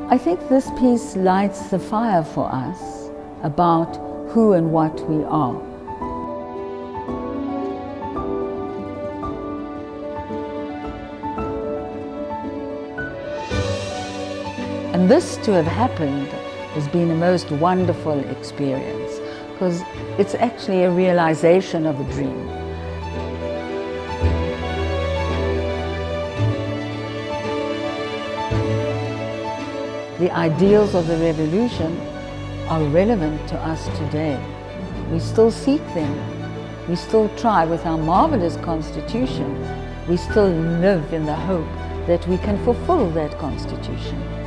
I think this piece lights the fire for us about who and what we are. And this to have happened has been a most wonderful experience, because it's actually a realization of a dream. The ideals of the revolution are relevant to us today. We still seek them. We still try with our marvelous constitution. We still live in the hope that we can fulfill that constitution.